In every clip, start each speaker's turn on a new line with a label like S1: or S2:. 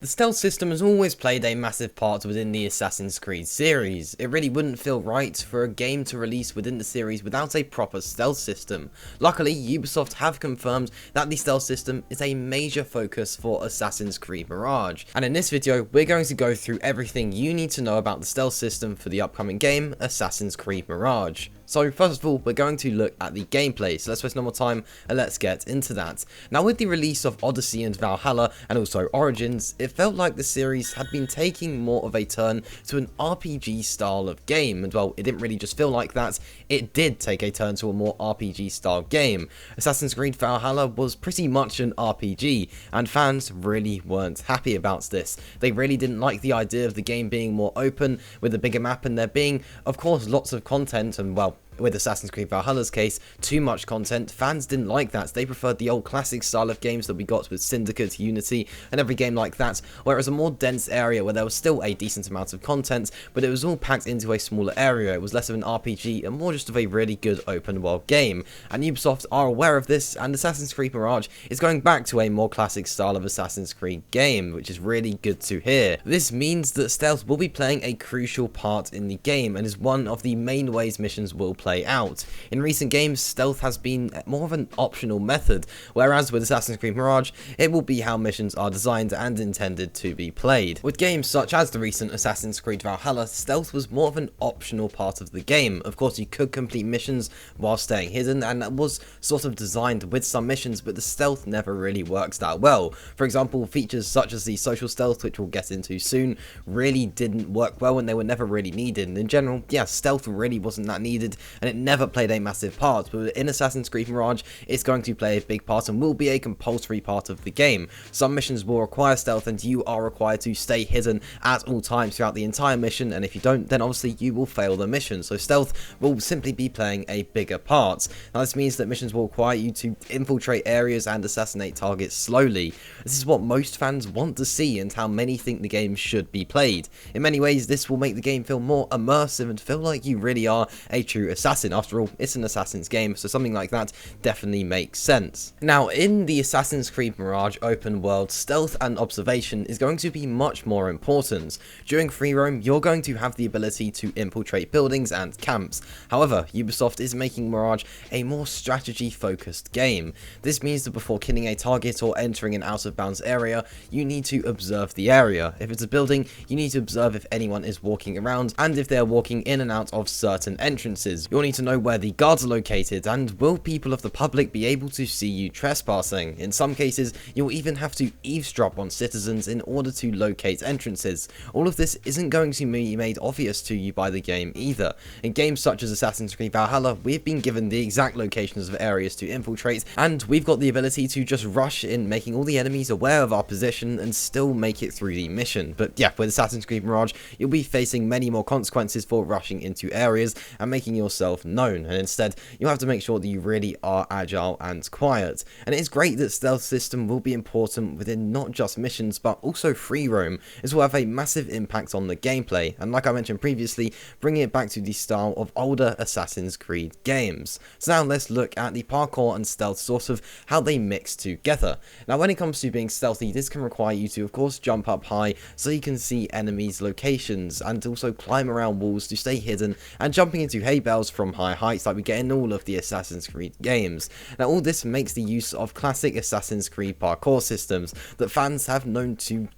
S1: The stealth system has always played a massive part within the Assassin's Creed series. It really wouldn't feel right for a game to release within the series without a proper stealth system. Luckily, Ubisoft have confirmed that the stealth system is a major focus for Assassin's Creed Mirage. And in this video, we're going to go through everything you need to know about the stealth system for the upcoming game, Assassin's Creed Mirage. So first of all, we're going to look at the gameplay, so let's waste no more time and let's get into that. Now with the release of Odyssey and Valhalla and also Origins, it felt like the series had been taking more of a turn to an RPG style of game, and well, it didn't really just feel like that, it did take a turn to a more RPG style game. Assassin's Creed Valhalla was pretty much an RPG, and fans really weren't happy about this. They really didn't like the idea of the game being more open, with a bigger map and there being, of course, lots of content and, well, with Assassin's Creed Valhalla's case, too much content. Fans didn't like that. They preferred the old classic style of games that we got with Syndicate, Unity, and every game like that, where it was a more dense area where there was still a decent amount of content, but it was all packed into a smaller area. It was less of an RPG and more just of a really good open world game. And Ubisoft are aware of this, and Assassin's Creed Mirage is going back to a more classic style of Assassin's Creed game, which is really good to hear. This means that stealth will be playing a crucial part in the game and is one of the main ways missions will play out. In recent games, stealth has been more of an optional method, whereas with Assassin's Creed Mirage, it will be how missions are designed and intended to be played. With games such as the recent Assassin's Creed Valhalla, stealth was more of an optional part of the game. Of course, you could complete missions while staying hidden, and that was sort of designed with some missions, but the stealth never really works that well. For example, features such as the social stealth, which we'll get into soon, really didn't work well and they were never really needed. And in general, yeah, stealth really wasn't that needed, and it never played a massive part, but in Assassin's Creed Mirage, it's going to play a big part and will be a compulsory part of the game. Some missions will require stealth and you are required to stay hidden at all times throughout the entire mission, and if you don't, then obviously you will fail the mission, so stealth will simply be playing a bigger part. Now this means that missions will require you to infiltrate areas and assassinate targets slowly. This is what most fans want to see and how many think the game should be played. In many ways, this will make the game feel more immersive and feel like you really are a true assassin. After all, it's an Assassin's game, so something like that definitely makes sense. Now, in the Assassin's Creed Mirage open world, stealth and observation is going to be much more important. During free roam, you're going to have the ability to infiltrate buildings and camps. However, Ubisoft is making Mirage a more strategy-focused game. This means that before killing a target or entering an out-of-bounds area, you need to observe the area. If it's a building, you need to observe if anyone is walking around and if they're walking in and out of certain entrances. You'll need to know where the guards are located, and will people of the public be able to see you trespassing. In some cases, you'll even have to eavesdrop on citizens in order to locate entrances. All of this isn't going to be made obvious to you by the game either. In games such as Assassin's Creed Valhalla, we've been given the exact locations of areas to infiltrate, and we've got the ability to just rush in, making all the enemies aware of our position and still make it through the mission. But yeah, with Assassin's Creed Mirage, you'll be facing many more consequences for rushing into areas and making yourself known, and instead you'll have to make sure that you really are agile and quiet. And it is great that stealth system will be important within not just missions but also free roam, as will have a massive impact on the gameplay, and like I mentioned previously, bringing it back to the style of older Assassin's Creed games. So now let's look at the parkour and stealth, sort of how they mix together. Now when it comes to being stealthy, this can require you to of course jump up high so you can see enemies' locations, and also climb around walls to stay hidden, and jumping into hay bales from high heights like we get in all of the Assassin's Creed games. Now all this makes the use of classic Assassin's Creed parkour systems that fans have known to,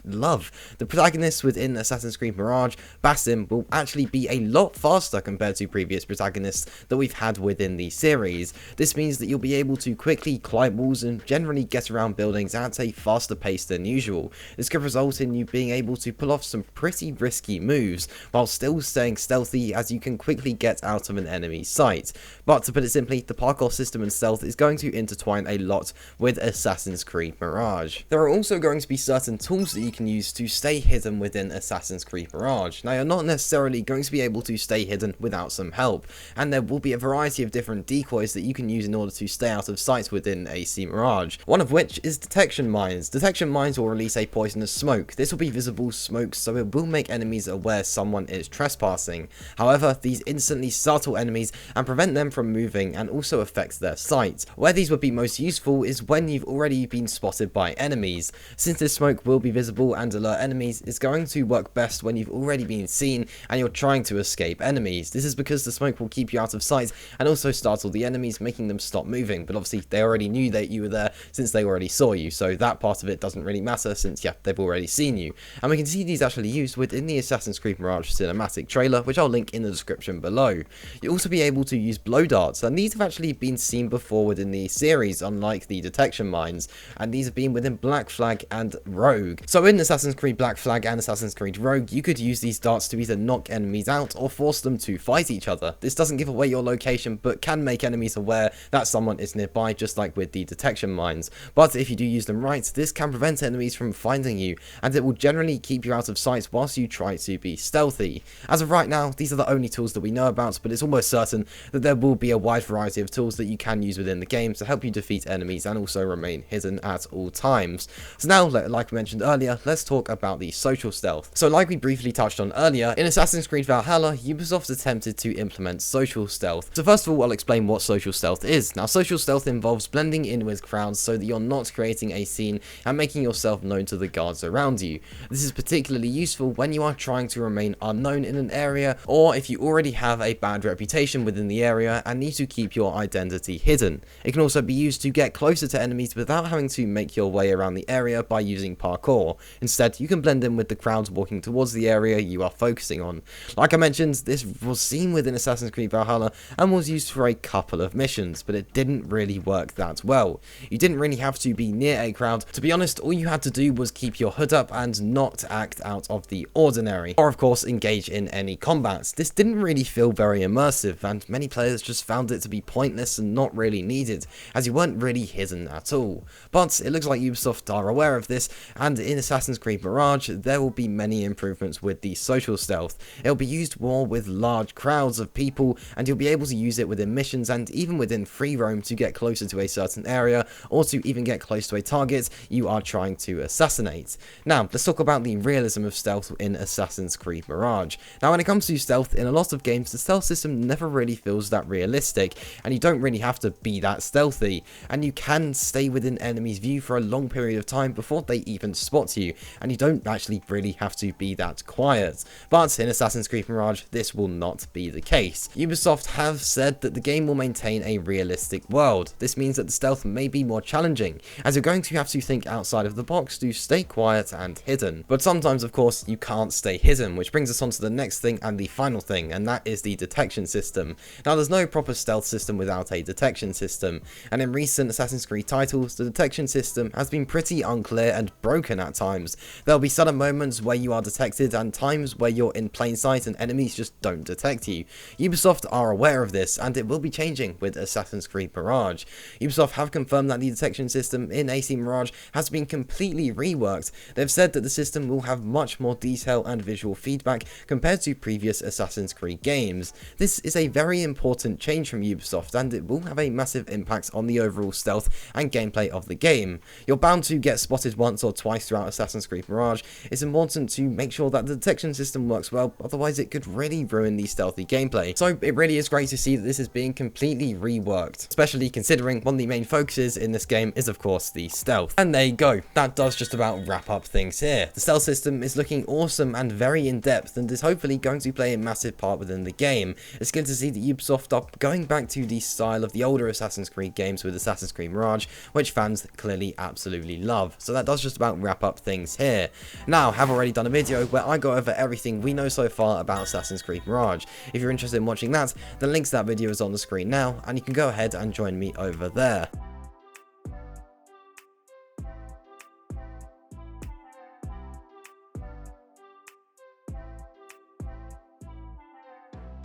S1: love. The protagonist within Assassin's Creed Mirage, Basim, will actually be a lot faster compared to previous protagonists that we've had within the series. This means that you'll be able to quickly climb walls and generally get around buildings at a faster pace than usual. This could result in you being able to pull off some pretty risky moves while still staying stealthy, as you can quickly get out of an enemy's sight. But to put it simply, the parkour system and stealth is going to intertwine a lot with Assassin's Creed Mirage. There are also going to be certain tools that you can use to stay hidden within Assassin's Creed Mirage. Now you're not necessarily going to be able to stay hidden without some help, and there will be a variety of different decoys that you can use in order to stay out of sight within AC Mirage, one of which is detection mines. Detection mines will release a poisonous smoke. This will be visible smoke, so it will make enemies aware someone is trespassing. However, these instantly start startle enemies and prevent them from moving and also affect their sight. Where these would be most useful is when you've already been spotted by enemies. Since this smoke will be visible and alert enemies, it's going to work best when you've already been seen and you're trying to escape enemies. This is because the smoke will keep you out of sight and also startle the enemies, making them stop moving, but obviously they already knew that you were there since they already saw you, so that part of it doesn't really matter since, yeah, they've already seen you. And we can see these actually used within the Assassin's Creed Mirage cinematic trailer, which I'll link in the description below. You'll also be able to use blow darts, and these have actually been seen before within the series, unlike the detection mines, and these have been within Black Flag and Rogue. So in Assassin's Creed Black Flag and Assassin's Creed Rogue, you could use these darts to either knock enemies out or force them to fight each other. This doesn't give away your location, but can make enemies aware that someone is nearby, just like with the detection mines. But if you do use them right, this can prevent enemies from finding you, and it will generally keep you out of sight whilst you try to be stealthy. As of right now, these are the only tools that we know about, but it's almost certain that there will be a wide variety of tools that you can use within the game to help you defeat enemies and also remain hidden at all times. So now, like we mentioned earlier, let's talk about the social stealth. So like we briefly touched on earlier, in Assassin's Creed Valhalla, Ubisoft attempted to implement social stealth. So first of all, I'll explain what social stealth is. Now, social stealth involves blending in with crowds so that you're not creating a scene and making yourself known to the guards around you. This is particularly useful when you are trying to remain unknown in an area, or if you already have a bad reputation within the area and need to keep your identity hidden. It can also be used to get closer to enemies without having to make your way around the area by using parkour. Instead, you can blend in with the crowds walking towards the area you are focusing on. Like I mentioned, this was seen within Assassin's Creed Valhalla and was used for a couple of missions, but it didn't really work that well. You didn't really have to be near a crowd. To be honest, all you had to do was keep your hood up and not act out of the ordinary, or of course engage in any combat. This didn't really feel very immersive, and many players just found it to be pointless and not really needed, as you weren't really hidden at all. But it looks like Ubisoft are aware of this, and in Assassin's Creed Mirage, there will be many improvements with the social stealth. It'll be used more with large crowds of people, and you'll be able to use it within missions and even within free roam to get closer to a certain area, or to even get close to a target you are trying to assassinate. Now, let's talk about the realism of stealth in Assassin's Creed Mirage. Now, when it comes to stealth, in a lot of games, the stealth system never really feels that realistic, and you don't really have to be that stealthy, and you can stay within enemies' view for a long period of time before they even spot you, and you don't actually really have to be that quiet. But in Assassin's Creed Mirage, this will not be the case. Ubisoft have said that the game will maintain a realistic world. This means that the stealth may be more challenging, as you're going to have to think outside of the box to stay quiet and hidden. But sometimes, of course, you can't stay hidden, which brings us on to the next thing and the final thing, and that is the detection system. Now, there's no proper stealth system without a detection system, and in recent Assassin's Creed titles, the detection system has been pretty unclear and broken at times. There'll be sudden moments where you are detected and times where you're in plain sight and enemies just don't detect you. Ubisoft are aware of this, and it will be changing with Assassin's Creed Mirage. Ubisoft have confirmed that the detection system in AC Mirage has been completely reworked. They've said that the system will have much more detail and visual feedback compared to previous Assassin's Creed games. This is a very important change from Ubisoft, and it will have a massive impact on the overall stealth and gameplay of the game. You're bound to get spotted once or twice throughout Assassin's Creed Mirage. It's important to make sure that the detection system works well, otherwise it could really ruin the stealthy gameplay. So it really is great to see that this is being completely reworked, especially considering one of the main focuses in this game is of course the stealth. And there you go, that does just about wrap up things here. The stealth system is looking awesome and very in-depth, and is hopefully going to play a massive part within the game. It's good to see that Ubisoft are going back to the style of the older Assassin's Creed games with Assassin's Creed Mirage, which fans clearly absolutely love. So that does just about wrap up things here. Now, I've already done a video where I go over everything we know so far about Assassin's Creed Mirage. If you're interested in watching that, the link to that video is on the screen now, and you can go ahead and join me over there.